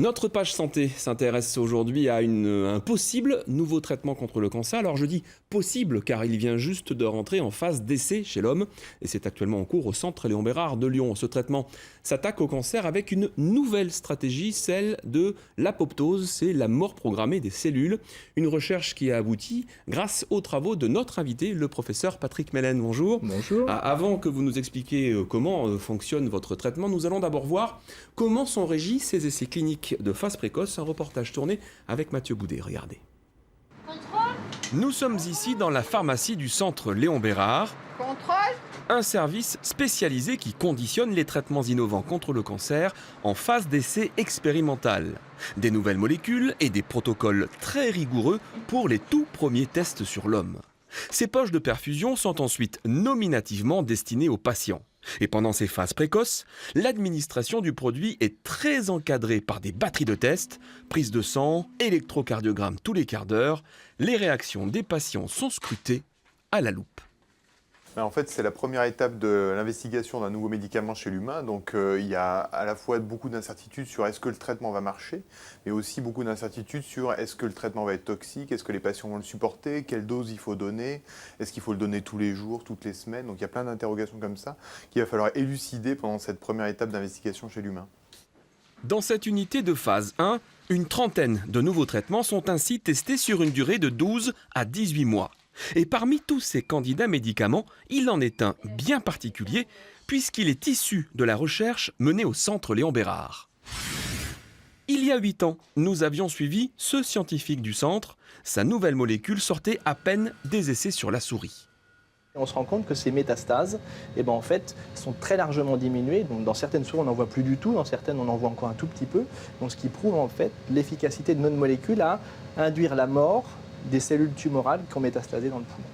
Notre page santé s'intéresse aujourd'hui à un possible nouveau traitement contre le cancer. Alors je dis possible car il vient juste de rentrer en phase d'essai chez l'homme et c'est actuellement en cours au centre Léon Bérard de Lyon. Ce traitement s'attaque au cancer avec une nouvelle stratégie, celle de l'apoptose, c'est la mort programmée des cellules. Une recherche qui a abouti grâce aux travaux de notre invité, le professeur Patrick Mellen. Bonjour. Bonjour. Avant que vous nous expliquiez comment fonctionne votre traitement, nous allons d'abord voir comment sont régis ces essais cliniques de phase précoce, un reportage tourné avec Mathieu Boudet. Regardez. Contrôle. Nous sommes ici dans la pharmacie du centre Léon Bérard. Contrôle. Un service spécialisé qui conditionne les traitements innovants contre le cancer en phase d'essai expérimental. Des nouvelles molécules et des protocoles très rigoureux pour les tout premiers tests sur l'homme. Ces poches de perfusion sont ensuite nominativement destinées aux patients. Et pendant ces phases précoces, l'administration du produit est très encadrée par des batteries de tests, prise de sang, électrocardiogramme tous les quarts d'heure. Les réactions des patients sont scrutées à la loupe. En fait, c'est la première étape de l'investigation d'un nouveau médicament chez l'humain. Donc, il y a à la fois beaucoup d'incertitudes sur est-ce que le traitement va marcher, mais aussi beaucoup d'incertitudes sur est-ce que le traitement va être toxique, est-ce que les patients vont le supporter, quelle dose il faut donner, est-ce qu'il faut le donner tous les jours, toutes les semaines. Donc, il y a plein d'interrogations comme ça qu'il va falloir élucider pendant cette première étape d'investigation chez l'humain. Dans cette unité de phase 1, une trentaine de nouveaux traitements sont ainsi testés sur une durée de 12 à 18 mois. Et parmi tous ces candidats médicaments, il en est un bien particulier, puisqu'il est issu de la recherche menée au centre Léon Bérard. Il y a 8 ans, nous avions suivi ce scientifique du centre. Sa nouvelle molécule sortait à peine des essais sur la souris. On se rend compte que ces métastases, en fait, sont très largement diminuées. Donc, dans certaines souris, on n'en voit plus du tout, dans certaines, on en voit encore un tout petit peu. Donc, ce qui prouve en fait l'efficacité de notre molécule à induire la mort des cellules tumorales qui ont métastasé dans le poumon.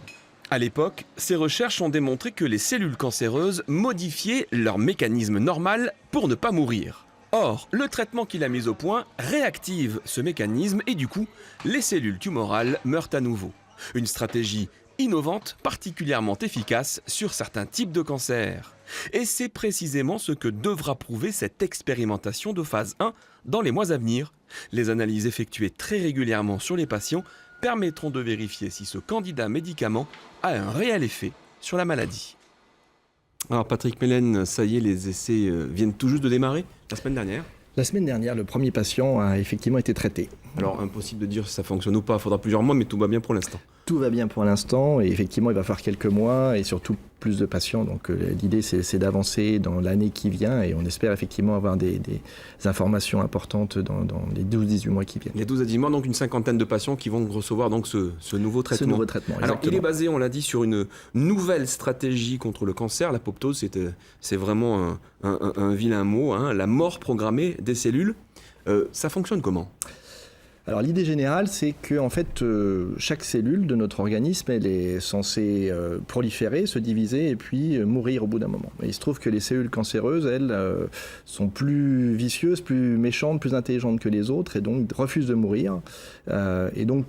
À l'époque, ces recherches ont démontré que les cellules cancéreuses modifiaient leur mécanisme normal pour ne pas mourir. Or, le traitement qu'il a mis au point réactive ce mécanisme et du coup, les cellules tumorales meurent à nouveau. Une stratégie innovante, particulièrement efficace sur certains types de cancers. Et c'est précisément ce que devra prouver cette expérimentation de phase 1 dans les mois à venir. Les analyses effectuées très régulièrement sur les patients permettront de vérifier si ce candidat médicament a un réel effet sur la maladie. Alors Patrick Mellen, ça y est, les essais viennent tout juste de démarrer la semaine dernière. La semaine dernière, le premier patient a effectivement été traité. Alors impossible de dire si ça fonctionne ou pas, il faudra plusieurs mois, mais tout va bien pour l'instant. Tout va bien pour l'instant et effectivement il va falloir quelques mois et surtout plus de patients. Donc l'idée c'est d'avancer dans l'année qui vient et on espère effectivement avoir des informations importantes dans les 12-18 mois qui viennent. Il y a 12 à 10 mois, donc une cinquantaine de patients qui vont recevoir donc ce nouveau traitement. Ce nouveau traitement, Alors exactement. il est basé, on l'a dit, sur une nouvelle stratégie contre le cancer. L'apoptose, c'est vraiment un vilain mot, hein, la mort programmée des cellules. Ça fonctionne comment ? Alors l'idée générale, c'est que en fait, chaque cellule de notre organisme, elle est censée proliférer, se diviser et puis mourir au bout d'un moment. Et il se trouve que les cellules cancéreuses, elles, sont plus vicieuses, plus méchantes, plus intelligentes que les autres et donc refusent de mourir. Et donc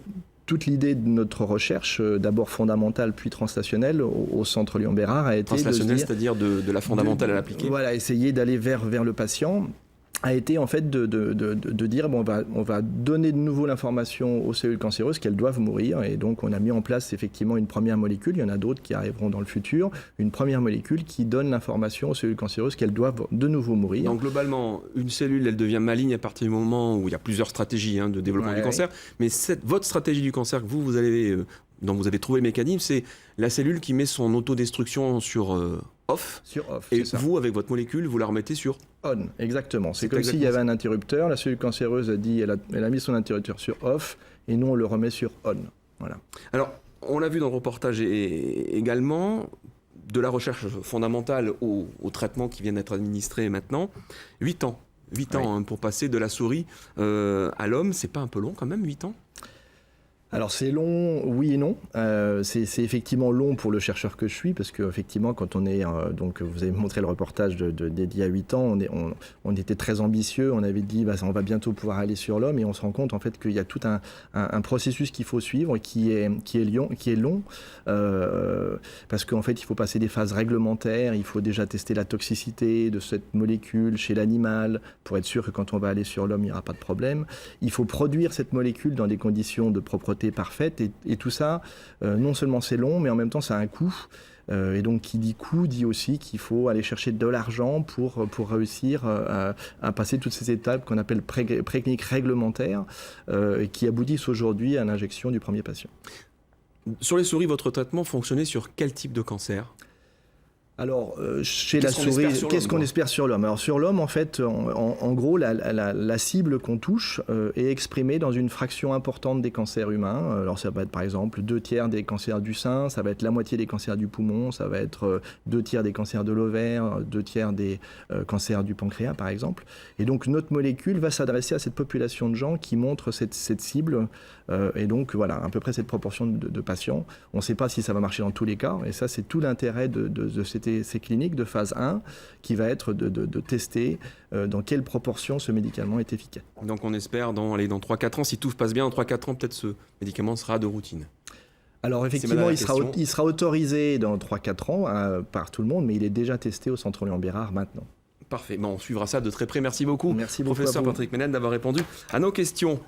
toute l'idée de notre recherche, d'abord fondamentale puis translationnelle, au centre Léon Bérard a été translationnelle, c'est-à-dire de la fondamentale à l'appliquer. Voilà, essayer d'aller vers le patient. A été en fait de dire on va donner de nouveau l'information aux cellules cancéreuses qu'elles doivent mourir et donc on a mis en place effectivement une première molécule, il y en a d'autres qui arriveront dans le futur, une première molécule qui donne l'information aux cellules cancéreuses qu'elles doivent de nouveau mourir. Donc globalement, une cellule elle devient maligne à partir du moment où il y a plusieurs stratégies de développement du cancer, mais votre stratégie du cancer que vous avez dont vous avez trouvé le mécanisme, c'est la cellule qui met son autodestruction sur off. Sur off, et vous, avec votre molécule, vous la remettez sur on. Exactement. C'est comme s'il y avait un interrupteur. La cellule cancéreuse a dit, elle a mis son interrupteur sur off, et nous on le remet sur on. Voilà. Alors, on l'a vu dans le reportage également, de la recherche fondamentale au traitement qui vient d'être administré maintenant, 8 ans. 8 ans pour passer de la souris à l'homme, c'est pas un peu long quand même, 8 ans ? Alors c'est long, oui et non. C'est effectivement long pour le chercheur que je suis, parce qu'effectivement, quand on est... donc vous avez montré le reportage d'il y a 8 ans, on était très ambitieux, on avait dit on va bientôt pouvoir aller sur l'homme, et on se rend compte en fait qu'il y a tout un processus qu'il faut suivre qui est long, parce qu'en fait il faut passer des phases réglementaires, il faut déjà tester la toxicité de cette molécule chez l'animal, pour être sûr que quand on va aller sur l'homme, il n'y aura pas de problème. Il faut produire cette molécule dans des conditions de propreté parfaite, et tout ça, non seulement c'est long, mais en même temps ça a un coût. Et donc qui dit coût dit aussi qu'il faut aller chercher de l'argent pour réussir à passer toutes ces étapes qu'on appelle précliniques réglementaires, et qui aboutissent aujourd'hui à l'injection du premier patient. Sur les souris, votre traitement fonctionnait sur quel type de cancer ? Alors, chez la souris, qu'est-ce qu'on espère sur l'homme ? Alors, sur l'homme, en fait, en gros, la cible qu'on touche est exprimée dans une fraction importante des cancers humains. Alors, ça va être, par exemple, 2/3 des cancers du sein, ça va être la moitié des cancers du poumon, ça va être 2/3 des cancers de l'ovaire, 2/3 des cancers du pancréas, par exemple. Et donc, notre molécule va s'adresser à cette population de gens qui montrent cette cible. Et donc, voilà, à peu près cette proportion de patients. On ne sait pas si ça va marcher dans tous les cas. Et ça, c'est tout l'intérêt de ces cliniques de phase 1 qui va être de tester dans quelle proportion ce médicament est efficace. Donc on espère dans 3-4 ans, si tout se passe bien, dans 3-4 ans, peut-être ce médicament sera de routine. Alors effectivement, il sera autorisé dans 3-4 ans par tout le monde, mais il est déjà testé au Centre Lyon-Bérard maintenant. Parfait, bon, on suivra ça de très près. Merci beaucoup, Merci beaucoup professeur Patrick Ménel, d'avoir répondu à nos questions.